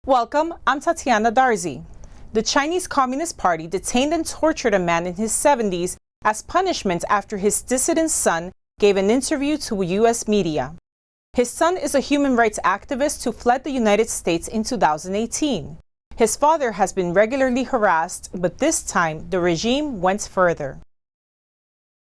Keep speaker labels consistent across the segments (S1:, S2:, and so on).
S1: Welcome, I'm Tatiana Darzi. The Chinese Communist Party detained and tortured a man in his 70s as punishment after his dissident son gave an interview to U.S. media. His son is a human rights activist who fled the United States in 2018. His father has been regularly harassed, but this time the regime went further.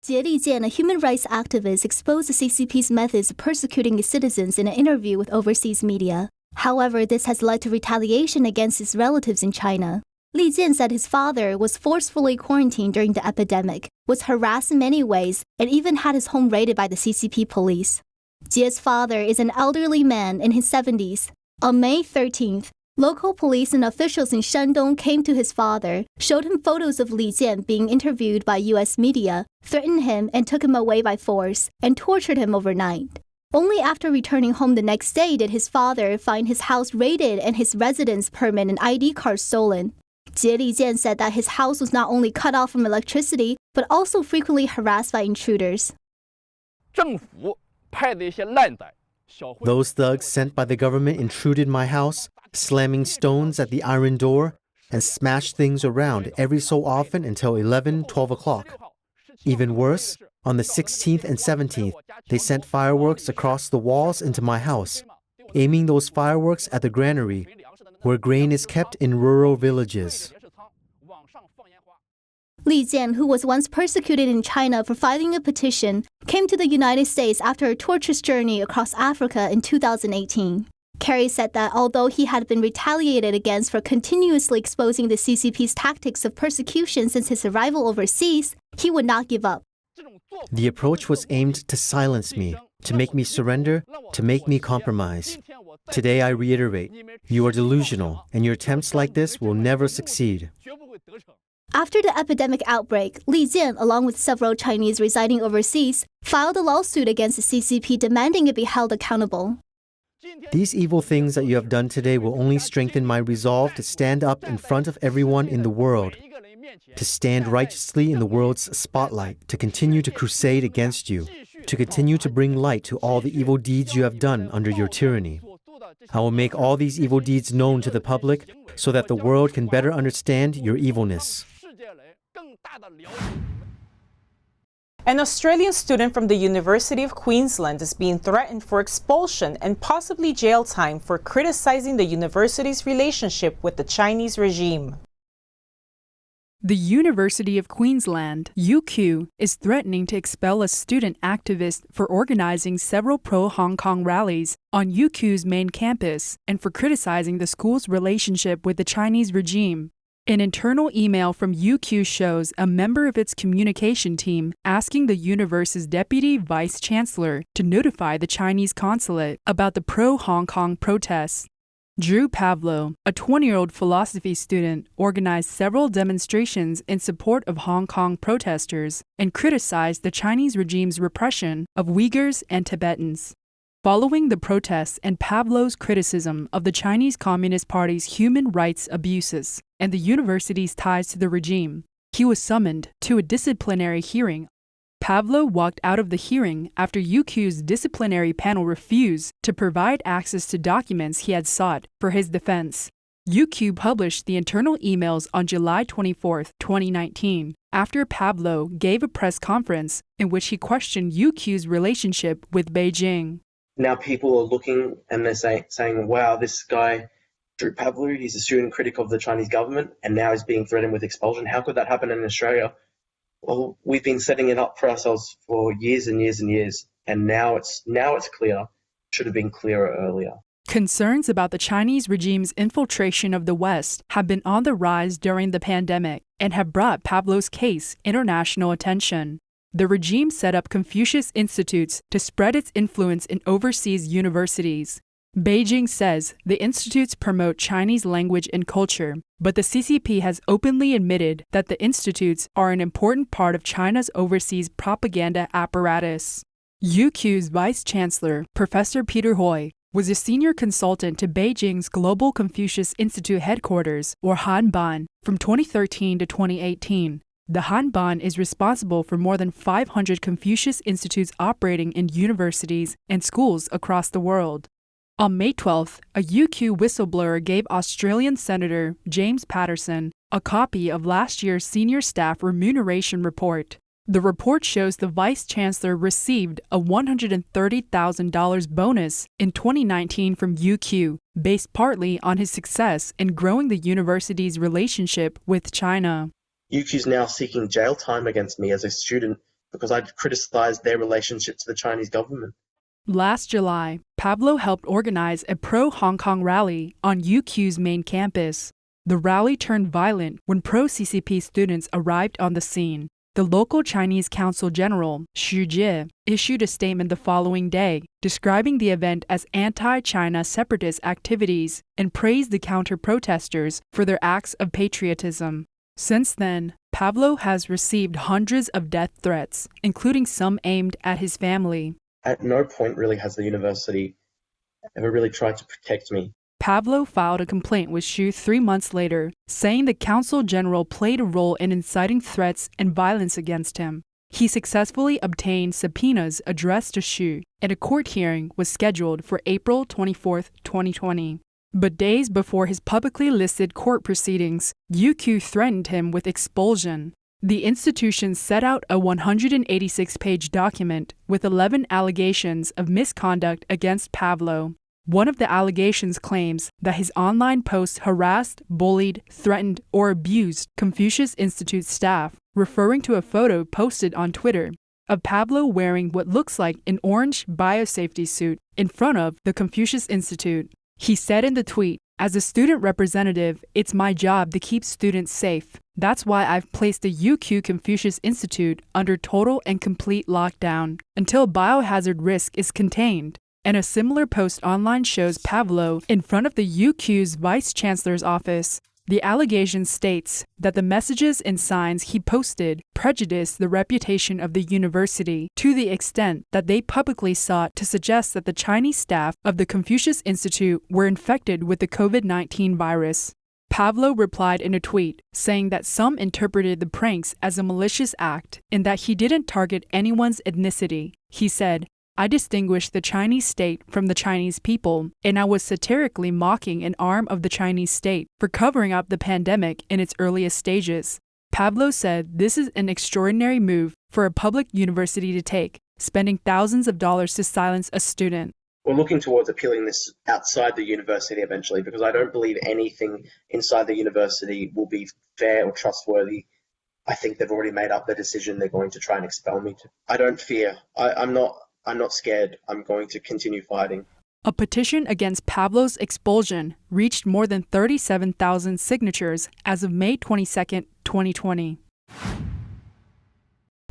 S2: 杰利健, a human rights activist, exposed the CCP's methods of persecuting its citizens in an interview with overseas media. However, this has led to retaliation against his relatives in China. Li Jian said his father was forcefully quarantined during the epidemic, was harassed in many ways, and even had his home raided by the CCP police. Jie's father is an elderly man in his 70s. On May 13th, local police and officials in Shandong came to his father, showed him photos of Li Jian being interviewed by U.S. media, threatened him and took him away by force, and tortured him overnight. Only after returning home the next day did his father find his house raided and his residence permit and ID card stolen. Jie Lijian said that his house was not only cut off from electricity, but also frequently harassed by intruders.
S3: Those thugs sent by the government intruded my house, slamming stones at the iron door, and smashed things around every so often until 11, 12 o'clock. Even worse, on the 16th and 17th, they sent fireworks across the walls into my house, aiming those fireworks at the granary, where grain is kept in rural villages.
S2: Li Jian, who was once persecuted in China for filing a petition, came to the United States after a torturous journey across Africa in 2018. Kerry said that although he had been retaliated against for continuously exposing the CCP's tactics of persecution since his arrival overseas, he would not give up.
S3: The approach was aimed to silence me, to make me surrender, to make me compromise. Today I reiterate, you are delusional, and your attempts like this will never succeed.
S2: After the epidemic outbreak, Li Jian, along with several Chinese residing overseas, filed a lawsuit against the CCP demanding it be held accountable.
S3: These evil things that you have done today will only strengthen my resolve to stand up in front of everyone in the world, to stand righteously in the world's spotlight, to continue to crusade against you, to continue to bring light to all the evil deeds you have done under your tyranny. I will make all these evil deeds known to the public so that the world can better understand your evilness.
S1: An Australian student from the University of Queensland is being threatened for expulsion and possibly jail time for criticizing the university's relationship with the Chinese regime.
S4: The University of Queensland, UQ, is threatening to expel a student activist for organizing several pro-Hong Kong rallies on UQ's main campus and for criticizing the school's relationship with the Chinese regime. An internal email from UQ shows a member of its communication team asking the university's deputy vice-chancellor to notify the Chinese consulate about the pro-Hong Kong protests. Drew Pavlo, a 20-year-old philosophy student, organized several demonstrations in support of Hong Kong protesters and criticized the Chinese regime's repression of Uyghurs and Tibetans. Following the protests and Pavlo's criticism of the Chinese Communist Party's human rights abuses and the university's ties to the regime, he was summoned to a disciplinary hearing. Pavlo walked out of the hearing after UQ's disciplinary panel refused to provide access to documents he had sought for his defense. UQ published the internal emails on July 24, 2019, after Pavlo gave a press conference in which he questioned UQ's relationship with Beijing.
S5: Now people are looking and they're saying, wow, this guy, Drew Pavlo, he's a student critic of the Chinese government and now he's being threatened with expulsion. How could that happen in Australia? Well, we've been setting it up for ourselves for years and years and years, and now it's clear. Should have been clearer earlier.
S4: Concerns about the Chinese regime's infiltration of the West have been on the rise during the pandemic and have brought Pavlo's case international attention. The regime set up Confucius Institutes to spread its influence in overseas universities. Beijing says the institutes promote Chinese language and culture, but the CCP has openly admitted that the institutes are an important part of China's overseas propaganda apparatus. UQ's vice-chancellor, Professor Peter Hui, was a senior consultant to Beijing's Global Confucius Institute headquarters, or Hanban, from 2013 to 2018. The Hanban is responsible for more than 500 Confucius Institutes operating in universities and schools across the world. On May 12th, a UQ whistleblower gave Australian Senator James Patterson a copy of last year's senior staff remuneration report. The report shows the Vice Chancellor received a $130,000 bonus in 2019 from UQ, based partly on his success in growing the university's relationship with China.
S5: UQ is now seeking jail time against me as a student because I criticised their relationship to the Chinese government.
S4: Last July, Pablo helped organize a pro-Hong Kong rally on UQ's main campus. The rally turned violent when pro-CCP students arrived on the scene. The local Chinese Consul General, Xu Jie, issued a statement the following day, describing the event as anti-China separatist activities and praised the counter-protesters for their acts of patriotism. Since then, Pablo has received hundreds of death threats, including some aimed at his family.
S5: At no point really has the university ever really tried to protect me.
S4: Pablo filed a complaint with Xu 3 months later, saying the Consul General played a role in inciting threats and violence against him. He successfully obtained subpoenas addressed to Xu, and a court hearing was scheduled for April 24, 2020. But days before his publicly listed court proceedings, UQ threatened him with expulsion. The institution set out a 186-page document with 11 allegations of misconduct against Pablo. One of the allegations claims that his online posts harassed, bullied, threatened, or abused Confucius Institute staff, referring to a photo posted on Twitter of Pablo wearing what looks like an orange biosafety suit in front of the Confucius Institute. He said in the tweet, "As a student representative, it's my job to keep students safe. That's why I've placed the UQ Confucius Institute under total and complete lockdown until biohazard risk is contained." And a similar post online shows Pablo in front of the UQ's Vice Chancellor's office. The allegation states that the messages and signs he posted prejudiced the reputation of the university to the extent that they publicly sought to suggest that the Chinese staff of the Confucius Institute were infected with the COVID-19 virus. Pablo replied in a tweet, saying that some interpreted the pranks as a malicious act and that he didn't target anyone's ethnicity. He said, "I distinguished the Chinese state from the Chinese people, and I was satirically mocking an arm of the Chinese state for covering up the pandemic in its earliest stages." Pablo said this is an extraordinary move for a public university to take, spending thousands of dollars to silence a student.
S5: We're looking towards appealing this outside the university eventually because I don't believe anything inside the university will be fair or trustworthy. I think they've already made up their decision. They're going to try and expel me. I don't fear. I'm not scared. I'm going to continue fighting.
S4: A petition against Pablo's expulsion reached more than 37,000 signatures as of May 22, 2020.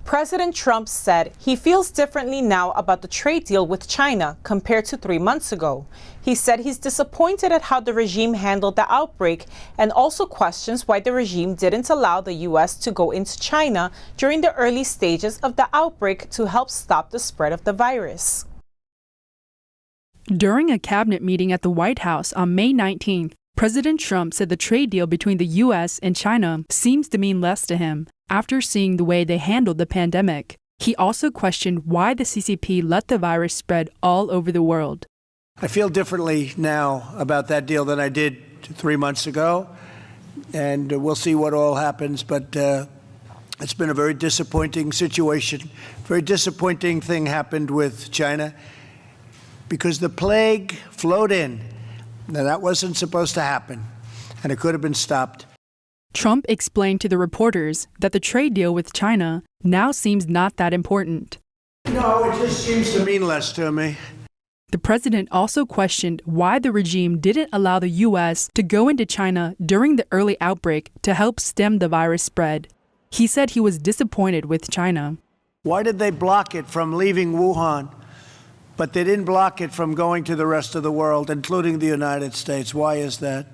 S1: President Trump said he feels differently now about the trade deal with China compared to 3 months ago. He said he's disappointed at how the regime handled the outbreak and also questions why the regime didn't allow the U.S. to go into China during the early stages of the outbreak to help stop the spread of the virus.
S4: During a cabinet meeting at the White House on May 19th, President Trump said the trade deal between the U.S. and China seems to mean less to him after seeing the way they handled the pandemic. He also questioned why the CCP let the virus spread all over the world.
S6: I feel differently now about that deal than I did 3 months ago, and we'll see what all happens, but it's been a very disappointing situation. Very disappointing thing happened with China because the plague flowed in. Now, that wasn't supposed to happen, and it could have been stopped.
S4: Trump explained to the reporters that the trade deal with China now seems not that important.
S6: No, it just seems to mean less to me.
S4: The president also questioned why the regime didn't allow the U.S. to go into China during the early outbreak to help stem the virus spread. He said he was disappointed with China.
S6: Why did they block it from leaving Wuhan, but they didn't block it from going to the rest of the world, including the United States? Why is that?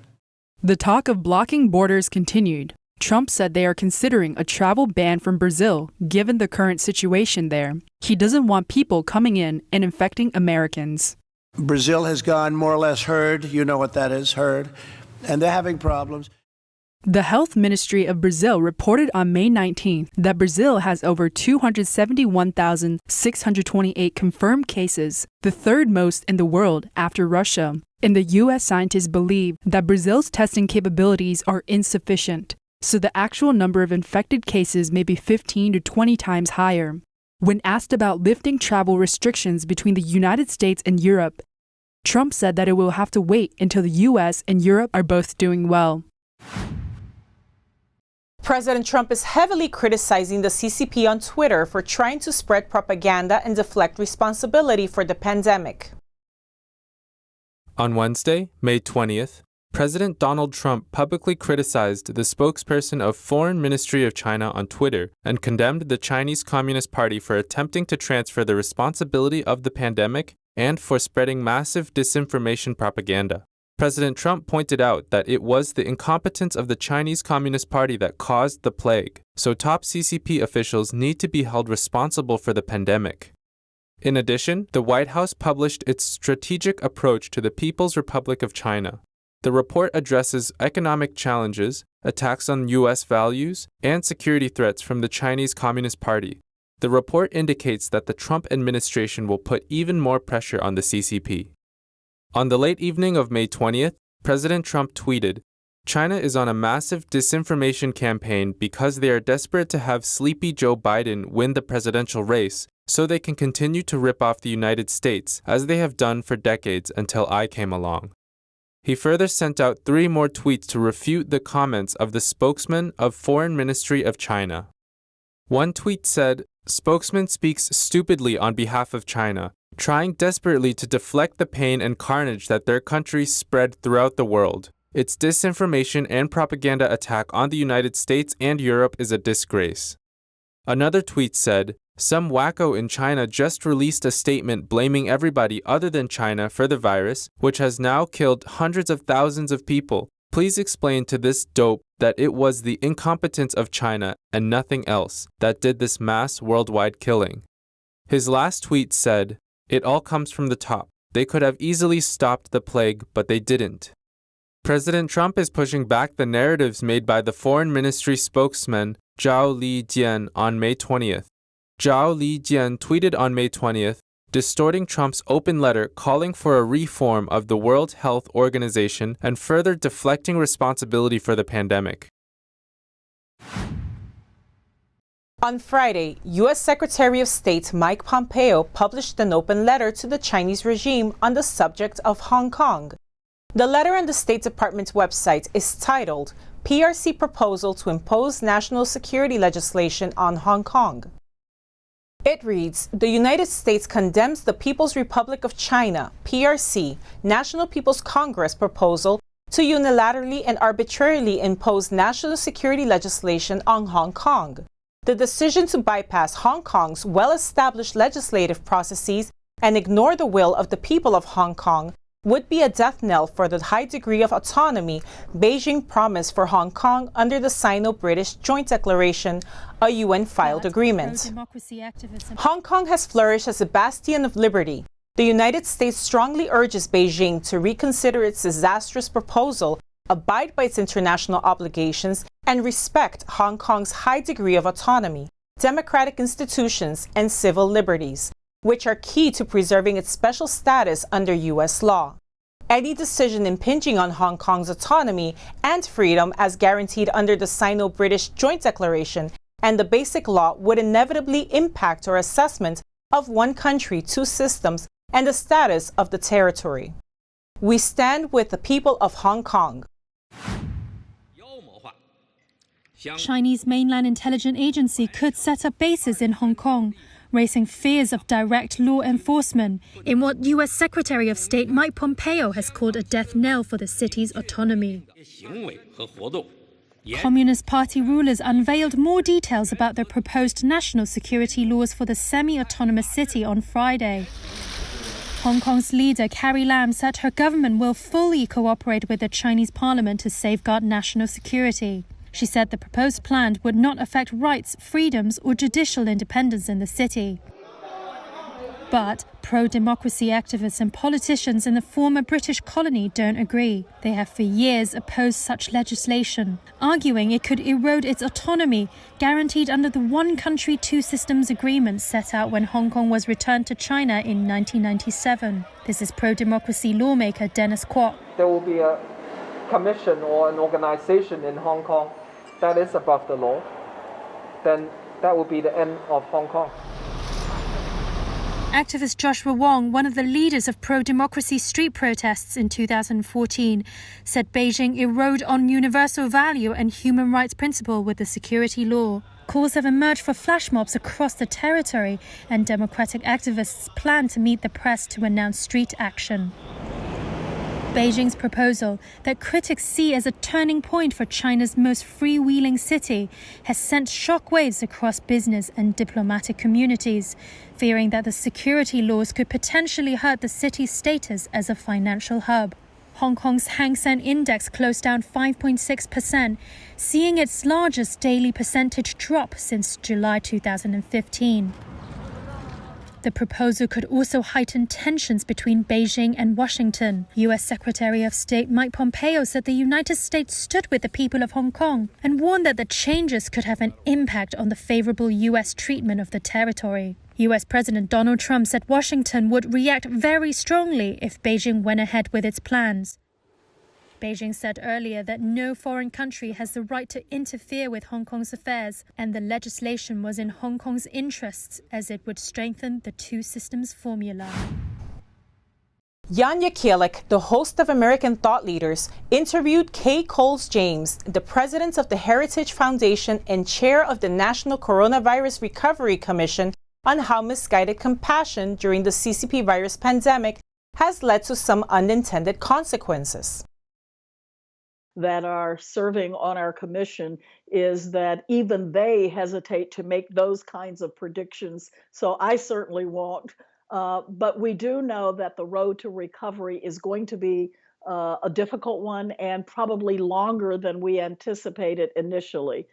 S4: The talk of blocking borders continued. Trump said they are considering a travel ban from Brazil, given the current situation there. He doesn't want people coming in and infecting Americans.
S6: Brazil has gone more or less herd. You know what that is, herd. And they're having problems.
S4: The Health Ministry of Brazil reported on May 19th that Brazil has over 271,628 confirmed cases, the third most in the world after Russia. And the U.S. scientists believe that Brazil's testing capabilities are insufficient, so the actual number of infected cases may be 15 to 20 times higher. When asked about lifting travel restrictions between the United States and Europe, Trump said that it will have to wait until the U.S. and Europe are both doing well.
S1: President Trump is heavily criticizing the CCP on Twitter for trying to spread propaganda and deflect responsibility for the pandemic.
S7: On Wednesday, May 20th, President Donald Trump publicly criticized the spokesperson of Foreign Ministry of China on Twitter and condemned the Chinese Communist Party for attempting to transfer the responsibility of the pandemic and for spreading massive disinformation propaganda. President Trump pointed out that it was the incompetence of the Chinese Communist Party that caused the plague, so top CCP officials need to be held responsible for the pandemic. In addition, the White House published its strategic approach to the People's Republic of China. The report addresses economic challenges, attacks on U.S. values, and security threats from the Chinese Communist Party. The report indicates that the Trump administration will put even more pressure on the CCP. On the late evening of May 20th, President Trump tweeted, "China is on a massive disinformation campaign because they are desperate to have sleepy Joe Biden win the presidential race so they can continue to rip off the United States as they have done for decades until I came along." He further sent out 3 more tweets to refute the comments of the spokesman of Foreign Ministry of China. One tweet said, "Spokesman speaks stupidly on behalf of China, trying desperately to deflect the pain and carnage that their country spread throughout the world. Its disinformation and propaganda attack on the United States and Europe is a disgrace." Another tweet said, "Some wacko in China just released a statement blaming everybody other than China for the virus, which has now killed hundreds of thousands of people. Please explain to this dope that it was the incompetence of China and nothing else that did this mass worldwide killing." His last tweet said, "It all comes from the top. They could have easily stopped the plague, but they didn't." President Trump is pushing back the narratives made by the Foreign Ministry spokesman Zhao Lijian on May 20th. Zhao Lijian tweeted on May 20th, distorting Trump's open letter calling for a reform of the World Health Organization and further deflecting responsibility for the pandemic.
S1: On Friday, U.S. Secretary of State Mike Pompeo published an open letter to the Chinese regime on the subject of Hong Kong. The letter on the State Department's website is titled, "PRC Proposal to Impose National Security Legislation on Hong Kong." It reads, "The United States condemns the People's Republic of China, PRC, National People's Congress proposal to unilaterally and arbitrarily impose national security legislation on Hong Kong. The decision to bypass Hong Kong's well-established legislative processes and ignore the will of the people of Hong Kong would be a death knell for the high degree of autonomy Beijing promised for Hong Kong under the Sino-British Joint Declaration, a UN-filed agreement. Hong Kong has flourished as a bastion of liberty. The United States strongly urges Beijing to reconsider its disastrous proposal, abide by its international obligations, and respect Hong Kong's high degree of autonomy, democratic institutions, and civil liberties, which are key to preserving its special status under U.S. law. Any decision impinging on Hong Kong's autonomy and freedom as guaranteed under the Sino-British Joint Declaration and the Basic Law would inevitably impact our assessment of one country, two systems, and the status of the territory. We stand with the people of Hong Kong."
S8: Chinese mainland intelligence agency could set up bases in Hong Kong, raising fears of direct law enforcement in what U.S. Secretary of State Mike Pompeo has called a death knell for the city's autonomy. Communist Party rulers unveiled more details about the proposed national security laws for the semi-autonomous city on Friday. Hong Kong's leader Carrie Lam said her government will fully cooperate with the Chinese parliament to safeguard national security. She said the proposed plan would not affect rights, freedoms, or judicial independence in the city. But pro-democracy activists and politicians in the former British colony don't agree. They have for years opposed such legislation, arguing it could erode its autonomy, guaranteed under the One Country, Two Systems agreement set out when Hong Kong was returned to China in 1997. This is pro-democracy lawmaker Dennis Kwok.
S9: There will be a commission or an organization in Hong Kong that is above the law. Then that will be the end of Hong Kong.
S8: Activist Joshua Wong, one of the leaders of pro-democracy street protests in 2014, said Beijing erode on universal value and human rights principle with the security law. Calls have emerged for flash mobs across the territory, and democratic activists plan to meet the press to announce street action. Beijing's proposal, that critics see as a turning point for China's most freewheeling city, has sent shockwaves across business and diplomatic communities, fearing that the security laws could potentially hurt the city's status as a financial hub. Hong Kong's Hang Seng Index closed down 5.6%, seeing its largest daily percentage drop since July 2015. The proposal could also heighten tensions between Beijing and Washington. U.S. Secretary of State Mike Pompeo said the United States stood with the people of Hong Kong and warned that the changes could have an impact on the favorable U.S. treatment of the territory. U.S. President Donald Trump said Washington would react very strongly if Beijing went ahead with its plans. Beijing said earlier that no foreign country has the right to interfere with Hong Kong's affairs, and the legislation was in Hong Kong's interests as it would strengthen the two systems formula.
S1: Jan Jekielek, the host of American Thought Leaders, interviewed Kay Coles James, the president of the Heritage Foundation and chair of the National Coronavirus Recovery Commission, on how misguided compassion during the CCP virus pandemic has led to some unintended consequences.
S10: That are serving on our commission is that even they hesitate to make those kinds of predictions. So I certainly won't. But we do know that the road to recovery is going to be a difficult one and probably longer than we anticipated initially.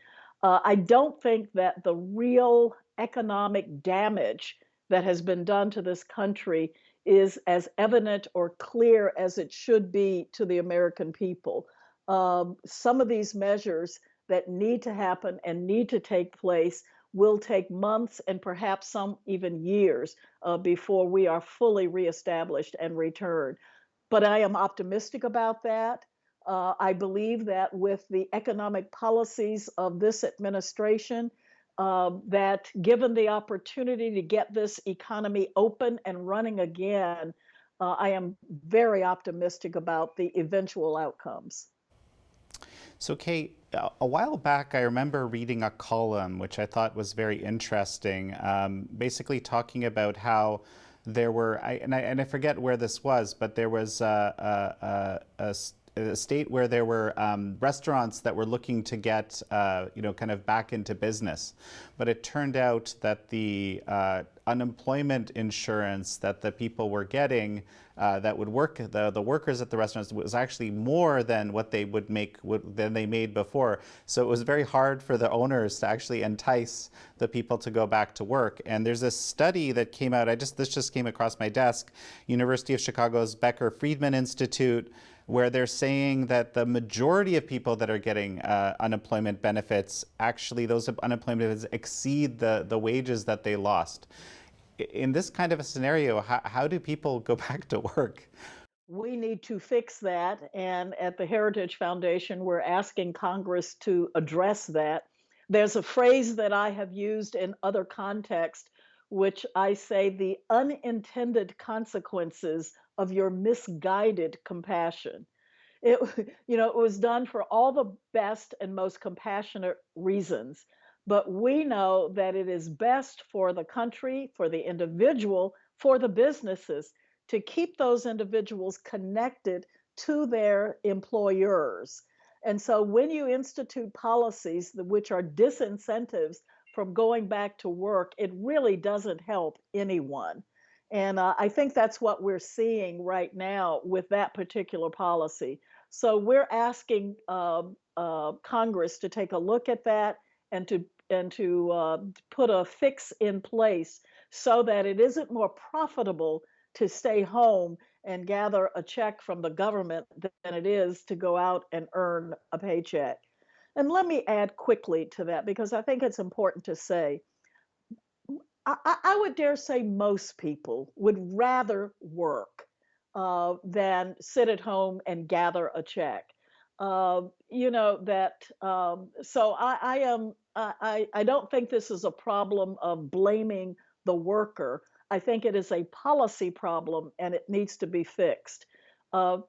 S10: I don't think that the real economic damage that has been done to this country is as evident or clear as it should be to the American people. Some of these measures that need to happen and need to take place will take months and perhaps some even years before we are fully reestablished and returned. But I am optimistic about that. I believe that with the economic policies of this administration, that given the opportunity to get this economy open and running again, I am very optimistic about the eventual outcomes.
S11: So, Kate, a while back, I remember reading a column, which I thought was very interesting, basically talking about how there were, and I forget where this was, but there was a state where there were restaurants that were looking to get, kind of back into business. But it turned out that the unemployment insurance that the people were getting that would work, the workers at the restaurants, was actually more than what they would make than they made before. So it was very hard for the owners to actually entice the people to go back to work. And there's a study that came out, this just came across my desk, University of Chicago's Becker-Friedman Institute, where they're saying that the majority of people that are getting unemployment benefits, actually those unemployment benefits exceed the wages that they lost. In this kind of a scenario, how do people go back to work?
S10: We need to fix that, and at the Heritage Foundation, we're asking Congress to address that. There's a phrase that I have used in other contexts, which I say the unintended consequences of your misguided compassion. It was done for all the best and most compassionate reasons. But we know that it is best for the country, for the individual, for the businesses to keep those individuals connected to their employers. And so when you institute policies which are disincentives from going back to work, it really doesn't help anyone. And I think that's what we're seeing right now with that particular policy. So we're asking Congress to take a look at that and to put a fix in place so that it isn't more profitable to stay home and gather a check from the government than it is to go out and earn a paycheck. And let me add quickly to that, because I think it's important to say, I would dare say most people would rather work than sit at home and gather a check. You know that. So I don't think this is a problem of blaming the worker. I think it is a policy problem, and it needs to be fixed.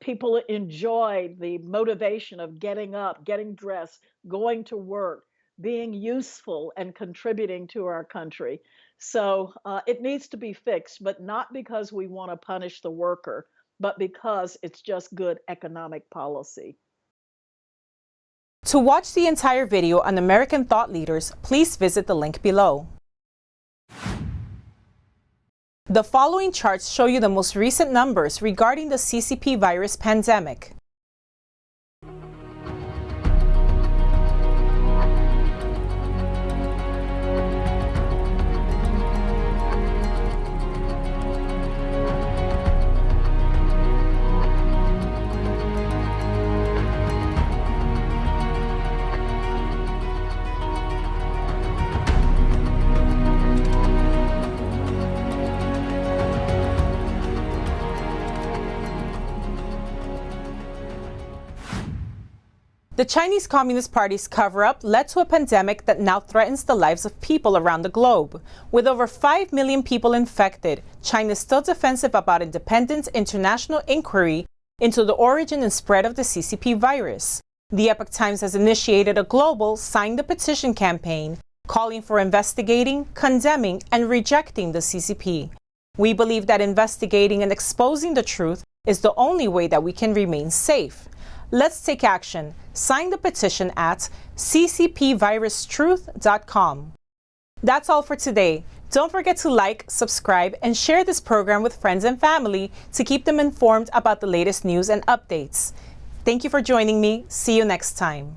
S10: People enjoy the motivation of getting up, getting dressed, going to work, being useful and contributing to our country. So it needs to be fixed, but not because we want to punish the worker, but because it's just good economic policy.
S1: To watch the entire video on American thought leaders, please visit the link below. The following charts show you the most recent numbers regarding the CCP virus pandemic. The Chinese Communist Party's cover-up led to a pandemic that now threatens the lives of people around the globe. With over 5 million people infected, China is still defensive about independent international inquiry into the origin and spread of the CCP virus. The Epoch Times has initiated a global Sign the Petition campaign calling for investigating, condemning, and rejecting the CCP. We believe that investigating and exposing the truth is the only way that we can remain safe. Let's take action. Sign the petition at ccpvirustruth.com. That's all for today. Don't forget to like, subscribe, and share this program with friends and family to keep them informed about the latest news and updates. Thank you for joining me. See you next time.